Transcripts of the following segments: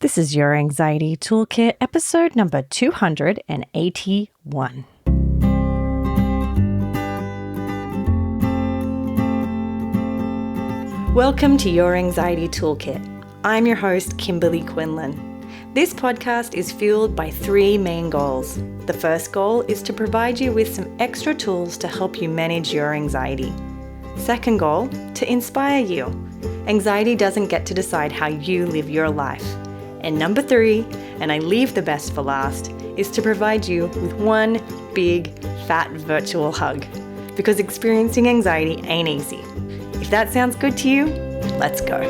This is your Anxiety Toolkit, episode number 281. Welcome to your Anxiety Toolkit. I'm your host, Kimberly Quinlan. This podcast is fueled by three main goals. The first goal is to provide you with some extra tools to help you manage your anxiety. Second goal, to inspire you. Anxiety doesn't get to decide how you live your life. And number three, and I leave the best for last, is to provide you with one big, fat virtual hug. Because experiencing anxiety ain't easy. If that sounds good to you, let's go.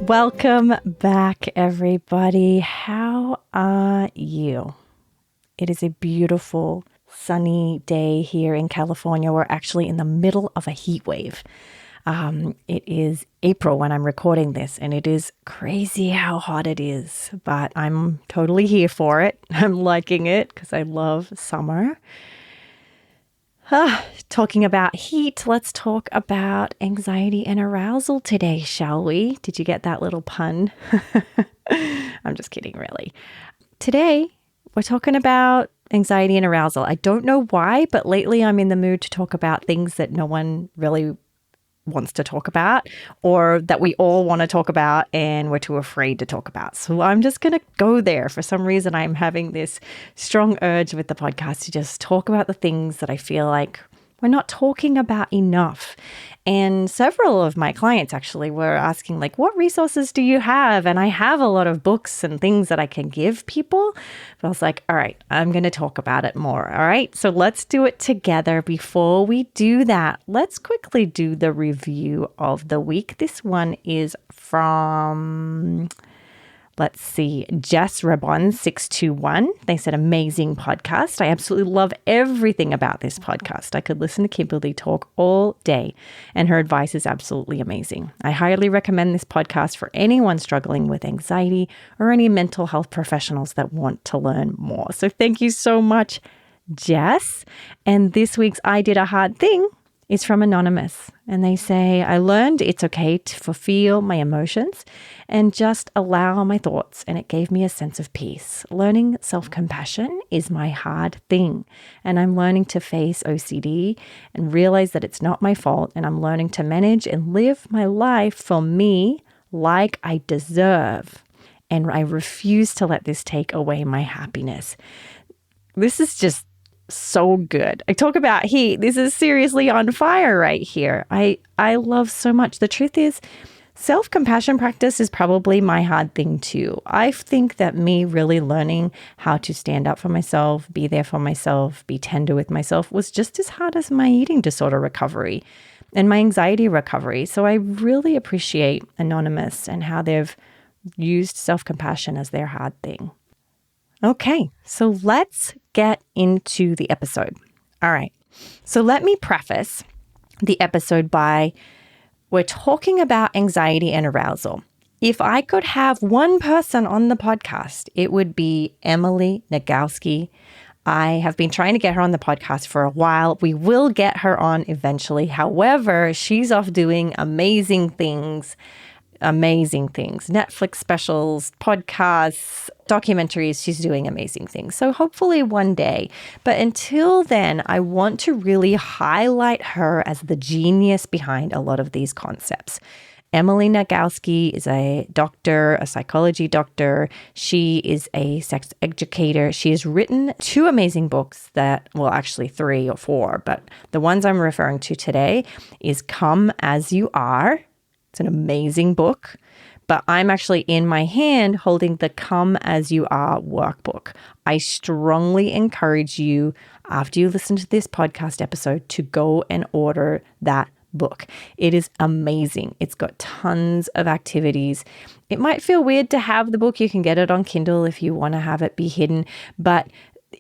Welcome back, everybody. How are you? It is a beautiful, sunny day here in California. We're actually in the middle of a heat wave. It is April when I'm recording this, and it is crazy how hot it is, but I'm totally here for it. I'm liking it because I love summer. Talking about heat, let's talk about anxiety and arousal today, shall we? Did you get that little pun? I'm just kidding, really. Today, we're talking about anxiety and arousal. I don't know why, but lately I'm in the mood to talk about things that no one really wants to talk about, or that we all want to talk about and we're too afraid to talk about. So I'm just going to go there. For some reason, I'm having this strong urge with the podcast to just talk about the things that I feel like we're not talking about enough. And several of my clients actually were asking, like, what resources do you have? And I have a lot of books and things that I can give people. But I was like, all right, I'm going to talk about it more. All right, so let's do it together. Before we do that, let's quickly do the review of the week. This one is from... Let's see, Jess Rabon 621. They said, amazing podcast. I absolutely love everything about this podcast. I could listen to Kimberly talk all day, and her advice is absolutely amazing. I highly recommend this podcast for anyone struggling with anxiety or any mental health professionals that want to learn more. So thank you so much, Jess. And this week's I Did a Hard Thing is from Anonymous. And they say, I learned it's okay to feel my emotions and just allow my thoughts. And it gave me a sense of peace. Learning self-compassion is my hard thing. And I'm learning to face OCD and realize that it's not my fault. And I'm learning to manage and live my life for me like I deserve. And I refuse to let this take away my happiness. This is just so good. I talk about heat. This is seriously on fire right here. I love so much. The truth is, self-compassion practice is probably my hard thing too. I think that me really learning how to stand up for myself, be there for myself, be tender with myself was just as hard as my eating disorder recovery and my anxiety recovery. So I really appreciate Anonymous and how they've used self-compassion as their hard thing. Okay, so let's get into the episode. All right, so let me preface the episode by, we're talking about anxiety and arousal. If I could have one person on the podcast, it would be Emily Nagoski. I have been trying to get her on the podcast for a while. We will get her on eventually. However, she's off doing amazing things. Netflix specials, podcasts, documentaries. She's doing amazing things. So hopefully one day. But until then, I want to really highlight her as the genius behind a lot of these concepts. Emily Nagoski is a doctor, a psychology doctor. She is a sex educator. She has written 2 amazing books that, well, actually 3 or 4, but the ones I'm referring to today is Come As You Are. It's an amazing book, but I'm actually in my hand holding the Come As You Are workbook. I strongly encourage you, after you listen to this podcast episode, to go and order that book. It is amazing. It's got tons of activities. It might feel weird to have the book. You can get it on Kindle if you want to have it be hidden, but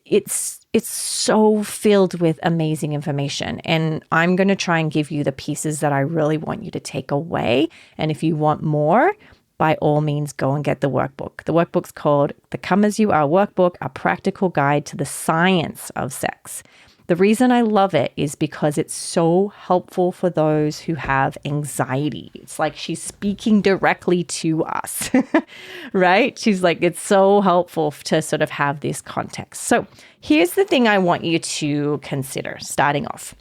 it's so filled with amazing information. And I'm going to try and give you the pieces that I really want you to take away. And if you want more, by all means, go and get the workbook. The workbook's called The Come As You Are Workbook, A Practical Guide to the Science of Sex. The reason I love it is because it's so helpful for those who have anxiety. It's like she's speaking directly to us, right? She's like, it's so helpful to sort of have this context. So here's the thing I want you to consider starting off.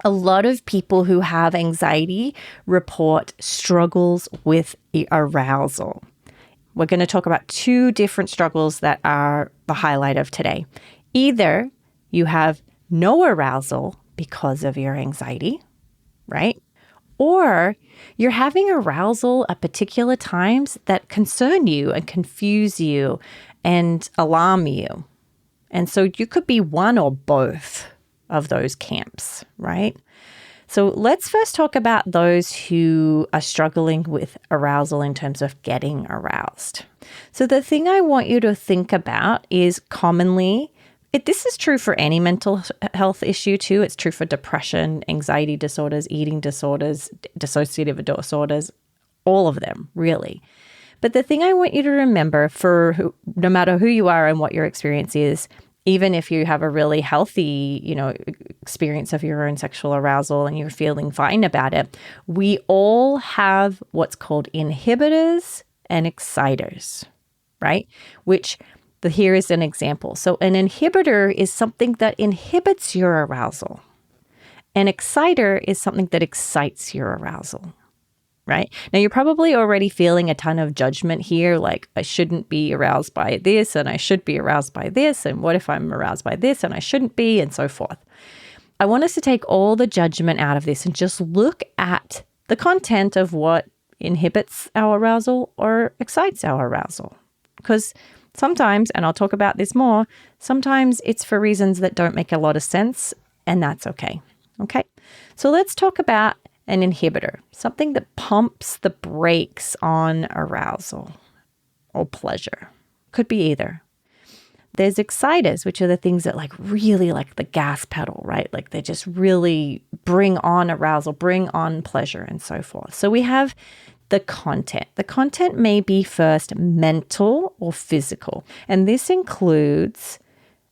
A lot of people who have anxiety report struggles with arousal. We're going to talk about two different struggles that are the highlight of today. Either you have no arousal because of your anxiety, right? Or you're having arousal at particular times that concern you and confuse you and alarm you. And so you could be one or both of those camps, right? So let's first talk about those who are struggling with arousal in terms of getting aroused. So the thing I want you to think about is commonly, this is true for any mental health issue too. It's true for depression, anxiety disorders, eating disorders, dissociative disorders, all of them, really. But the thing I want you to remember no matter who you are and what your experience is, even if you have a really healthy, experience of your own sexual arousal and you're feeling fine about it, we all have what's called inhibitors and exciters, right? Here is an example. So an inhibitor is something that inhibits your arousal. An exciter is something that excites your arousal, right? Now, you're probably already feeling a ton of judgment here, like I shouldn't be aroused by this and I should be aroused by this. And what if I'm aroused by this and I shouldn't be, and so forth. I want us to take all the judgment out of this and just look at the content of what inhibits our arousal or excites our arousal. Because sometimes, and I'll talk about this more, sometimes it's for reasons that don't make a lot of sense, and that's okay. Okay? So let's talk about an inhibitor, something that pumps the brakes on arousal or pleasure. Could be either. There's exciters, which are the things that really like the gas pedal, right? Like they just really bring on arousal, bring on pleasure, and so forth. So we have the content. The content may be first mental or physical, and this includes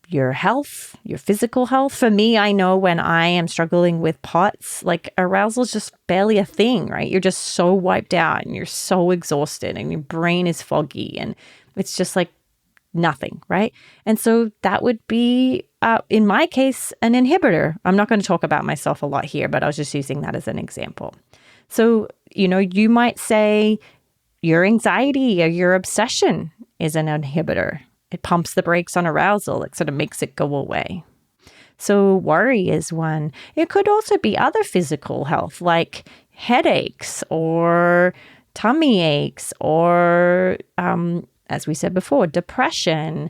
your health, your physical health. For me, I know when I am struggling with POTS, arousal is just barely a thing, right? You're just so wiped out and you're so exhausted and your brain is foggy and it's just nothing, right? And so that would be, in my case, an inhibitor. I'm not going to talk about myself a lot here, but I was just using that as an example. So, you might say your anxiety or your obsession is an inhibitor. It pumps the brakes on arousal. It sort of makes it go away. So worry is one. It could also be other physical health like headaches or tummy aches or, as we said before, depression.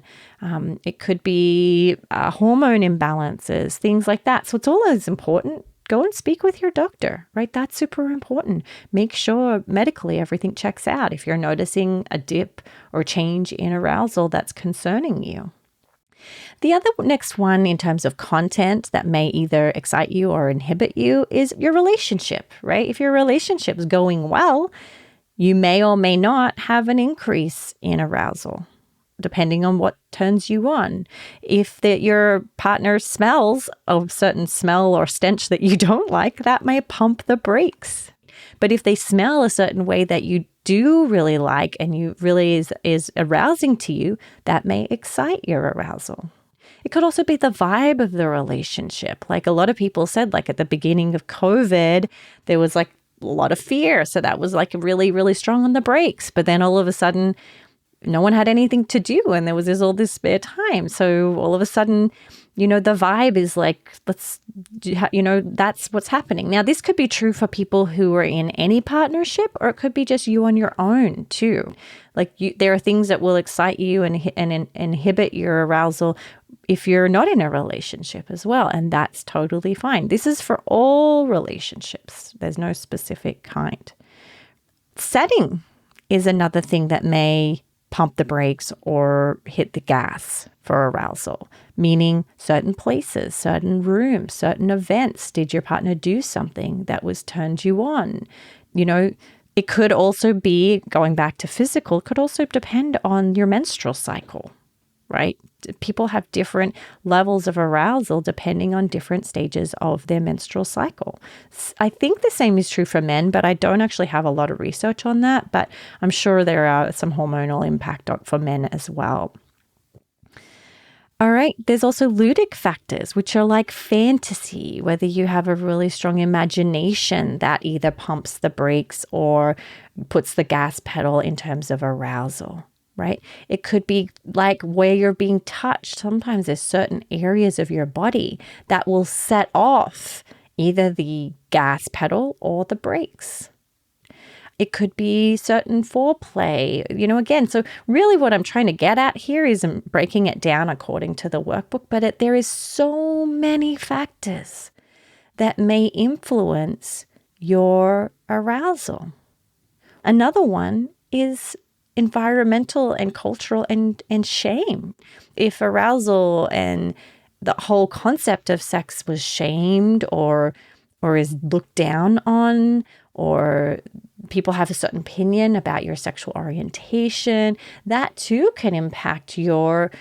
It could be hormone imbalances, things like that. So it's always important. Go and speak with your doctor, right? That's super important. Make sure medically everything checks out if you're noticing a dip or change in arousal that's concerning you. The other next one in terms of content that may either excite you or inhibit you is your relationship, right? If your relationship's going well, you may or may not have an increase in arousal, depending on what turns you on. If your partner smells a certain smell or stench that you don't like, that may pump the brakes. But if they smell a certain way that you do really like and you really is arousing to you, that may excite your arousal. It could also be the vibe of the relationship. Like a lot of people said, at the beginning of COVID, there was a lot of fear. So that was really, really strong on the brakes. But then all of a sudden, no one had anything to do and there was all this spare time. So all of a sudden, the vibe is that's what's happening. Now, this could be true for people who are in any partnership, or it could be just you on your own too. There are things that will excite you and inhibit your arousal if you're not in a relationship as well. And that's totally fine. This is for all relationships. There's no specific kind. Setting is another thing that may pump the brakes or hit the gas for arousal, meaning certain places, certain rooms, certain events. Did your partner do something that turned you on? It could also be, going back to physical, it could also depend on your menstrual cycle, right? People have different levels of arousal depending on different stages of their menstrual cycle. I think the same is true for men, but I don't actually have a lot of research on that. But I'm sure there are some hormonal impact for men as well. All right, there's also ludic factors, which are like fantasy, whether you have a really strong imagination that either pumps the brakes or puts the gas pedal in terms of arousal, right? It could be like where you're being touched. Sometimes there's certain areas of your body that will set off either the gas pedal or the brakes. It could be certain foreplay, again. So really what I'm trying to get at here is breaking it down according to the workbook, but there is so many factors that may influence your arousal. Another one is environmental and cultural and shame. If arousal and the whole concept of sex was shamed or is looked down on, or people have a certain opinion about your sexual orientation, that too can impact your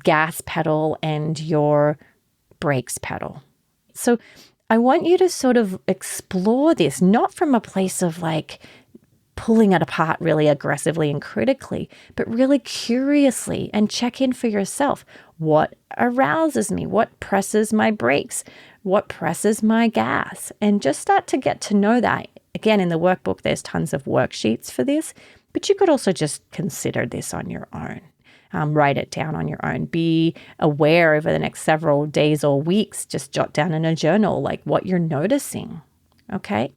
gas pedal and your brakes pedal. So I want you to sort of explore this, not from a place of like pulling it apart really aggressively and critically, but really curiously, and check in for yourself. What arouses me? What presses my brakes? What presses my gas? And just start to get to know that. Again, in the workbook, there's tons of worksheets for this, but you could also just consider this on your own. Write it down on your own. Be aware over the next several days or weeks. Just jot down in a journal like what you're noticing. Okay?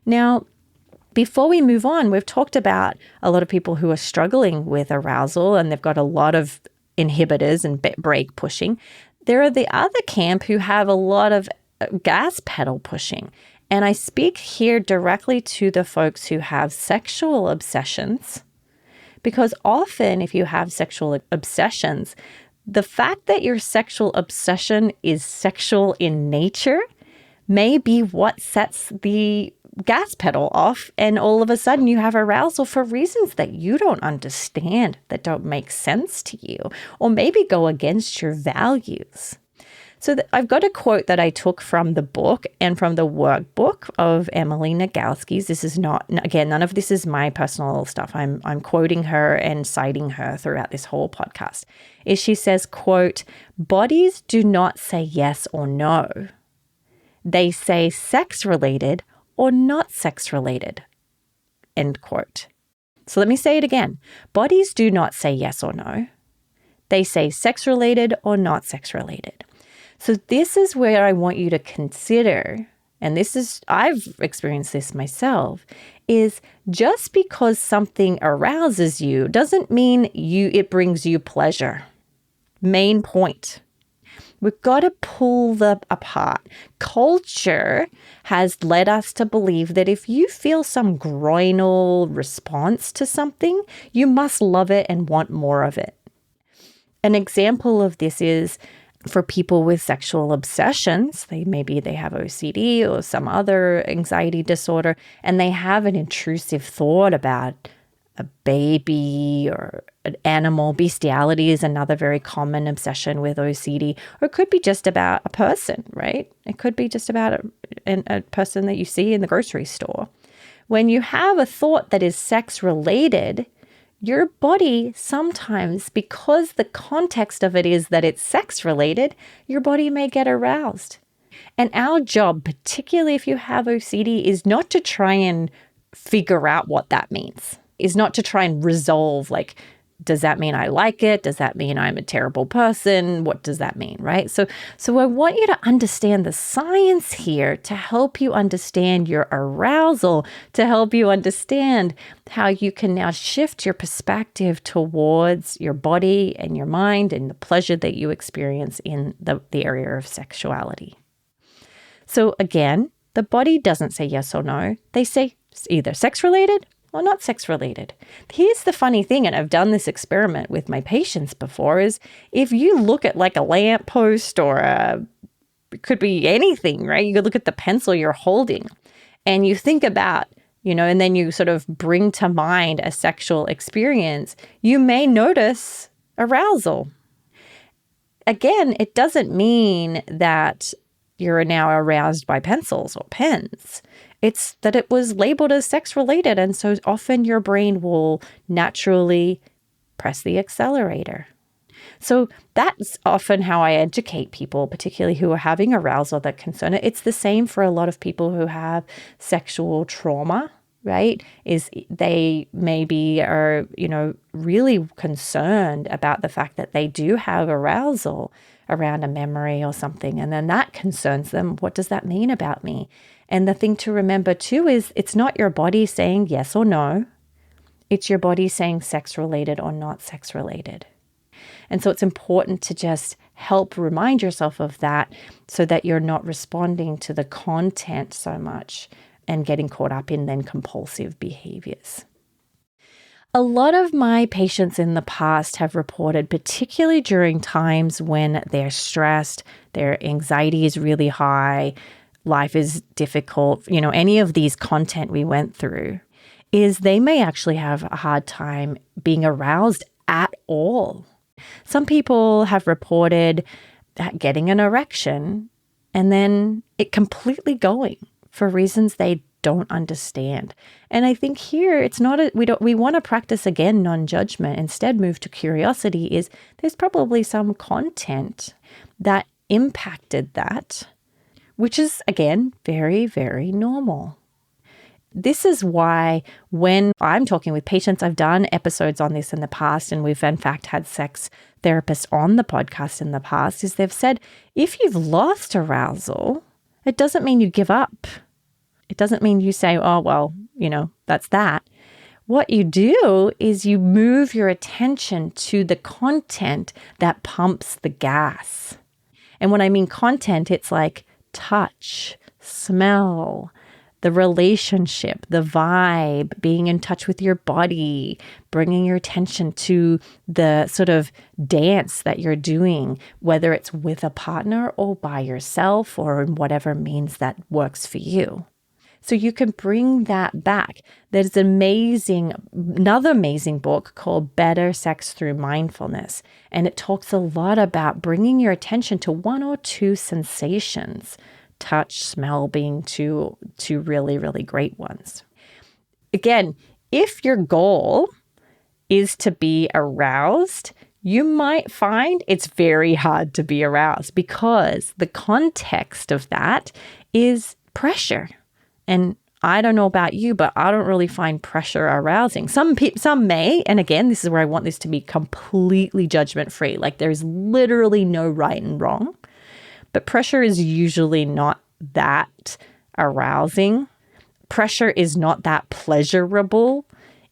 Now, before we move on, we've talked about a lot of people who are struggling with arousal and they've got a lot of inhibitors and brake pushing. There are the other camp who have a lot of gas pedal pushing. And I speak here directly to the folks who have sexual obsessions, because often if you have sexual obsessions, the fact that your sexual obsession is sexual in nature may be what sets the gas pedal off, and all of a sudden you have arousal for reasons that you don't understand, that don't make sense to you, or maybe go against your values. So I've got a quote that I took from the book and from the workbook of Emily Nagoski's. This is not, again, none of this is my personal stuff. I'm quoting her and citing her throughout this whole podcast. She says, quote, "Bodies do not say yes or no. They say sex-related or not sex-related," end quote. So let me say it again. Bodies do not say yes or no. They say sex-related or not sex-related. So this is where I want you to consider, and I've experienced this myself, is just because something arouses you doesn't mean it brings you pleasure. Main point. We've got to pull them apart. Culture has led us to believe that if you feel some groinal response to something, you must love it and want more of it. An example of this is for people with sexual obsessions. Maybe they have OCD or some other anxiety disorder, and they have an intrusive thought about a baby or an animal. Bestiality is another very common obsession with OCD, or it could be just about a person, right? It could be just about a person that you see in the grocery store. When you have a thought that is sex-related, your body sometimes, because the context of it is that it's sex-related, your body may get aroused. And our job, particularly if you have OCD, is not to try and figure out what that means. Is not to try and resolve, like, does that mean I like it? Does that mean I'm a terrible person? What does that mean, right? So I want you to understand the science here to help you understand your arousal, to help you understand how you can now shift your perspective towards your body and your mind and the pleasure that you experience in the area of sexuality. So again, the body doesn't say yes or no. They say either sex-related or not sex-related. Here's the funny thing, and I've done this experiment with my patients before, is if you look at like a lamppost or it could be anything, right? You could look at the pencil you're holding and you think about, and then you sort of bring to mind a sexual experience, you may notice arousal. again, it doesn't mean that you're now aroused by pencils or pens. It's that it was labeled as sex related. And so often your brain will naturally press the accelerator. So that's often how I educate people, particularly who are having arousal that concern it. It's the same for a lot of people who have sexual trauma, right? Is they maybe are, really concerned about the fact that they do have arousal around a memory or something. And then that concerns them. What does that mean about me? And the thing to remember too is it's not your body saying yes or no. It's your body saying sex related or not sex related. And so it's important to just help remind yourself of that so that you're not responding to the content so much and getting caught up in then compulsive behaviors. A lot of my patients in the past have reported, particularly during times when they're stressed, their anxiety is really high, life is difficult, any of these content we went through, is they may actually have a hard time being aroused at all. Some people have reported getting an erection and then it completely going for reasons they don't understand. And I think here it's not we want to practice again non-judgment, instead move to curiosity. Is there's probably some content that impacted that, which is again very, very normal. This is why when I'm talking with patients, I've done episodes on this in the past, and we've in fact had sex therapists on the podcast in the past, is they've said, if you've lost arousal, it doesn't mean you give up. It doesn't mean you say, oh, well, that's that. What you do is you move your attention to the content that pumps the gas. And when I mean content, it's like touch, smell, the relationship, the vibe, being in touch with your body, bringing your attention to the sort of dance that you're doing, whether it's with a partner or by yourself or in whatever means that works for you. So you can bring that back. There's another amazing book called Better Sex Through Mindfulness. And it talks a lot about bringing your attention to one or two sensations, touch, smell being two really, really great ones. Again, if your goal is to be aroused, you might find it's very hard to be aroused because the context of that is pressure. And I don't know about you, but I don't really find pressure arousing. Some may, and again, this is where I want this to be completely judgment-free. Like there's literally no right and wrong. But pressure is usually not that arousing. Pressure is not that pleasurable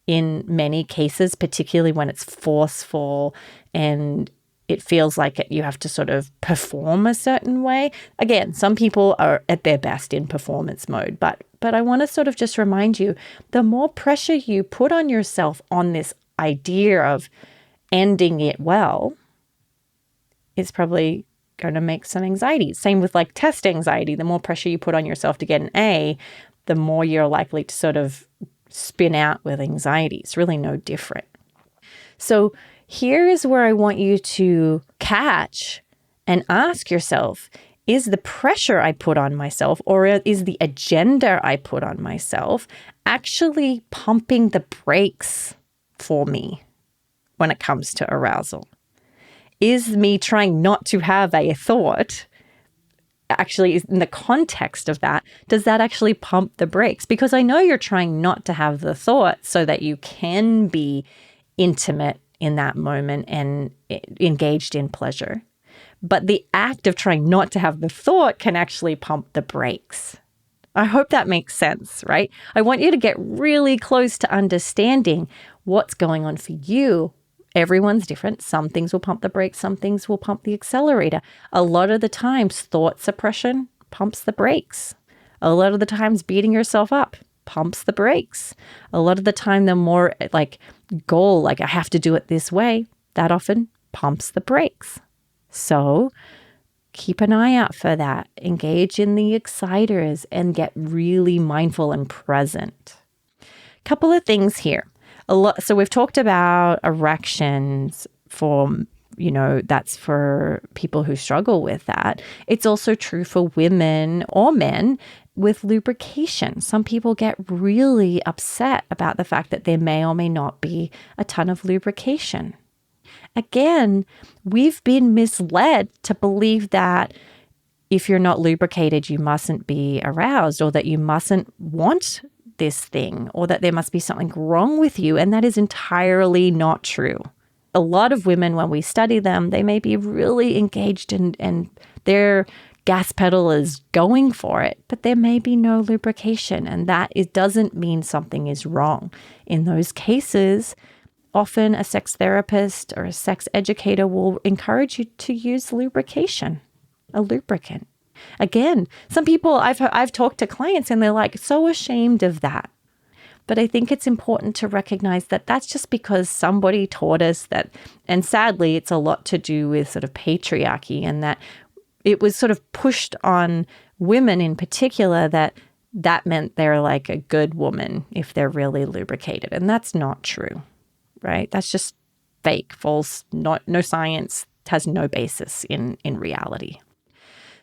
in many cases, particularly when it's forceful and it feels like you have to sort of perform a certain way. Again, some people are at their best in performance mode, but I want to sort of just remind you, the more pressure you put on yourself on this idea of ending it well, it's probably going to make some anxiety. Same with like test anxiety. The more pressure you put on yourself to get an A, the more you're likely to sort of spin out with anxiety. It's really no different. So here is where I want you to catch and ask yourself, is the pressure I put on myself or is the agenda I put on myself actually pumping the brakes for me when it comes to arousal? Is me trying not to have a thought actually, in the context of that, does that actually pump the brakes? Because I know you're trying not to have the thought so that you can be intimate in that moment and engaged in pleasure. But the act of trying not to have the thought can actually pump the brakes. I hope that makes sense, right? I want you to get really close to understanding what's going on for you. Everyone's different. Some things will pump the brakes, some things will pump the accelerator. A lot of the times, thought suppression pumps the brakes. A lot of the times, beating yourself up pumps the brakes. A lot of the time, the more goal, I have to do it this way, that often pumps the brakes. So keep an eye out for that. Engage in the exciters and get really mindful and present. Couple of things here. So we've talked about erections for that's for people who struggle with that. It's also true for women or men with lubrication. Some people get really upset about the fact that there may or may not be a ton of lubrication. Again, we've been misled to believe that if you're not lubricated, you mustn't be aroused, or that you mustn't want this thing, or that there must be something wrong with you. And that is entirely not true. A lot of women, when we study them, they may be really engaged and their gas pedal is going for it, but there may be no lubrication. And that doesn't mean something is wrong. In those cases, often a sex therapist or a sex educator will encourage you to use lubrication, a lubricant. Again, some people I've talked to clients and they're like so ashamed of that. But I think it's important to recognize that that's just because somebody taught us that, and sadly, it's a lot to do with sort of patriarchy, and that it was sort of pushed on women in particular that meant they're like a good woman if they're really lubricated. And that's not true, right? That's just fake, false, no science, has no basis in reality.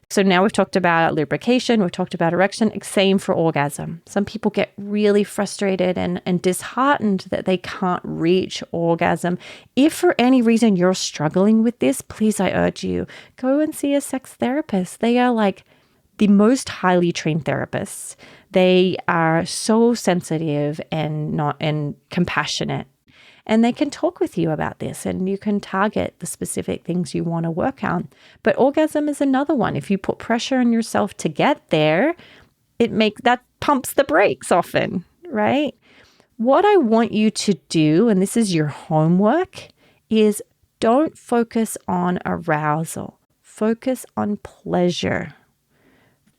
So now we've talked about lubrication, we've talked about erection, same for orgasm. Some people get really frustrated and disheartened that they can't reach orgasm. If for any reason you're struggling with this, please, I urge you, go and see a sex therapist. They are like the most highly trained therapists. They are so sensitive and compassionate. And they can talk with you about this, and you can target the specific things you want to work on. But orgasm is another one. If you put pressure on yourself to get there, that pumps the brakes often, right? What I want you to do, and this is your homework, is don't focus on arousal. Focus on pleasure.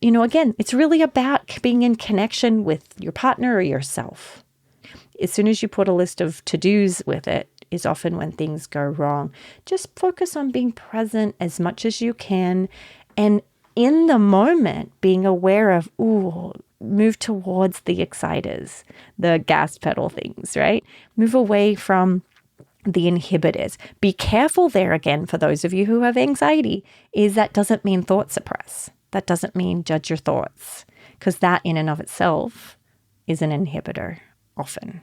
Again, it's really about being in connection with your partner or yourself. As soon as you put a list of to-dos with it, is often when things go wrong. Just focus on being present as much as you can, and in the moment, being aware of, move towards the exciters, the gas pedal things, right? Move away from the inhibitors. Be careful there again, for those of you who have anxiety, is that doesn't mean thought suppress. That doesn't mean judge your thoughts, because that in and of itself is an inhibitor often.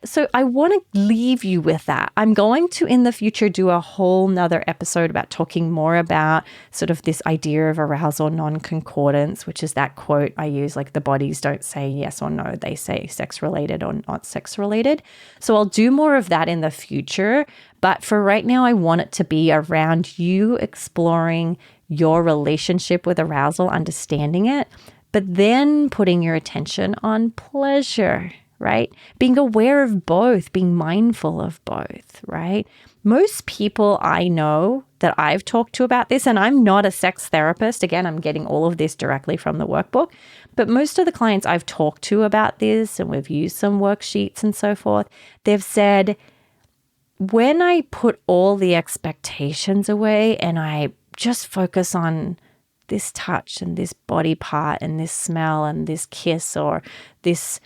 So I want to leave you with that. I'm going to, in the future, do a whole nother episode about talking more about sort of this idea of arousal non-concordance, which is that quote I use, like the bodies don't say yes or no, they say sex-related or not sex-related. So I'll do more of that in the future. But for right now, I want it to be around you exploring your relationship with arousal, understanding it, but then putting your attention on pleasure, right? Being aware of both, being mindful of both, right? Most people I know that I've talked to about this, and I'm not a sex therapist. Again, I'm getting all of this directly from the workbook. But most of the clients I've talked to about this, and we've used some worksheets and so forth, they've said, when I put all the expectations away and I just focus on this touch and this body part and this smell and this kiss or this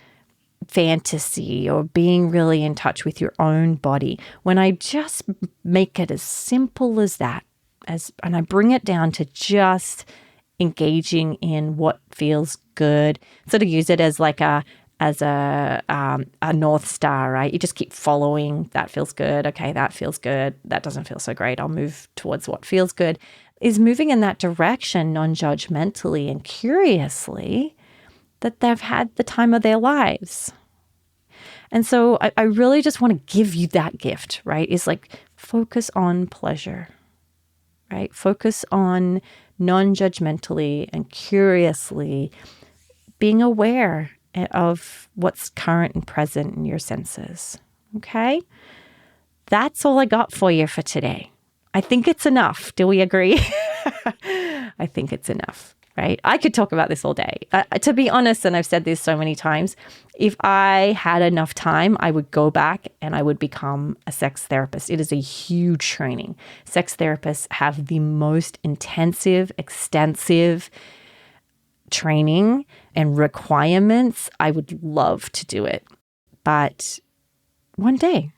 fantasy or being really in touch with your own body, when I just make it as simple as that, and I bring it down to just engaging in what feels good, sort of use it as like a North Star, right? You just keep following, that feels good. Okay, that feels good. That doesn't feel so great. I'll move towards what feels good. Is moving in that direction non-judgmentally and curiously, that they've had the time of their lives. And so I really just want to give you that gift, right? Is like focus on pleasure, right? Focus on non-judgmentally and curiously being aware of what's current and present in your senses. Okay? That's all I got for you for today. I think it's enough. Do we agree? I think it's enough, right? I could talk about this all day. To be honest, and I've said this so many times, if I had enough time, I would go back and I would become a sex therapist. It is a huge training. Sex therapists have the most intensive, extensive training and requirements. I would love to do it. But one day,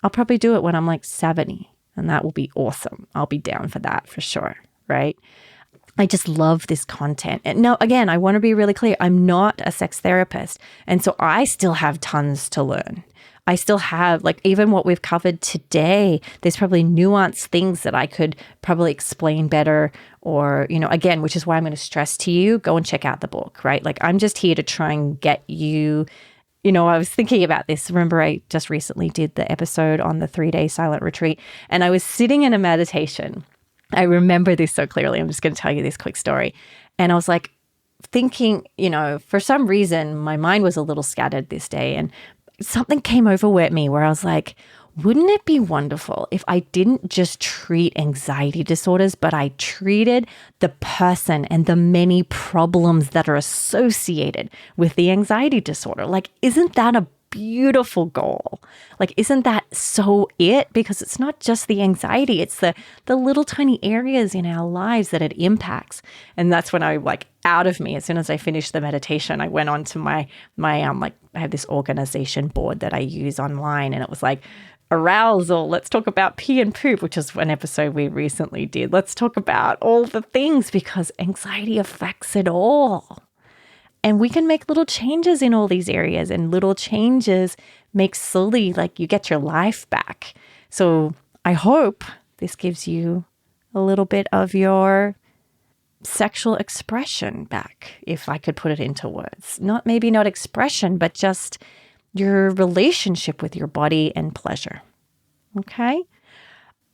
I'll probably do it when I'm like 70. And that will be awesome. I'll be down for that for sure, right? I just love this content. And now, again, I want to be really clear. I'm not a sex therapist. And so I still have tons to learn. I still have, like, even what we've covered today, there's probably nuanced things that I could probably explain better or, again, which is why I'm going to stress to you, go and check out the book, right? Like, I'm just here to try and get you, I was thinking about this. Remember, I just recently did the episode on the 3-day silent retreat, and I was sitting in a meditation. I remember this so clearly. I'm just going to tell you this quick story. And I was like thinking, for some reason, my mind was a little scattered this day. And something came over me where I was like, wouldn't it be wonderful if I didn't just treat anxiety disorders, but I treated the person and the many problems that are associated with the anxiety disorder? Like, isn't that a beautiful goal? Like, isn't that so it? Because it's not just the anxiety, it's the little tiny areas in our lives that it impacts. And that's when I, out of me, as soon as I finished the meditation, I went on to my I have this organization board that I use online, and it was like, arousal, let's talk about pee and poop, which is an episode we recently did. Let's talk about all the things, because anxiety affects it all. And we can make little changes in all these areas, and little changes make slowly, you get your life back. So I hope this gives you a little bit of your sexual expression back, if I could put it into words. Maybe not expression, but just your relationship with your body and pleasure. Okay?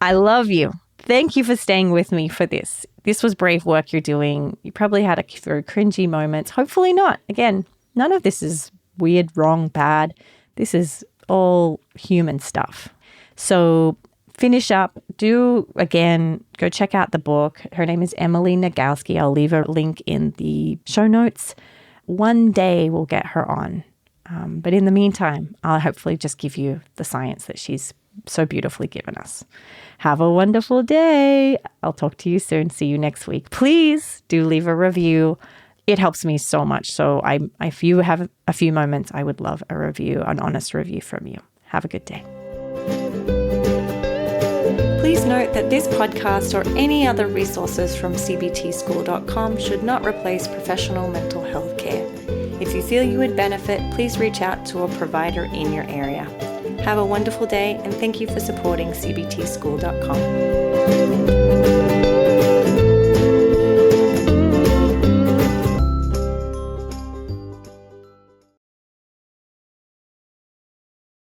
I love you. Thank you for staying with me for this. This was brave work you're doing. You probably had a few cringy moments. Hopefully not. Again, none of this is weird, wrong, bad. This is all human stuff. So finish up. Go check out the book. Her name is Emily Nagoski. I'll leave a link in the show notes. One day we'll get her on. But in the meantime, I'll hopefully just give you the science that she's so beautifully given us. Have a wonderful day. I'll talk to you soon. See you next week. Please do leave a review. It helps me so much. So if you have a few moments, I would love a review, an honest review from you. Have a good day. Please note that this podcast or any other resources from cbtschool.com should not replace professional mental health care. If you feel you would benefit, please reach out to a provider in your area. Have a wonderful day, and thank you for supporting cbtschool.com.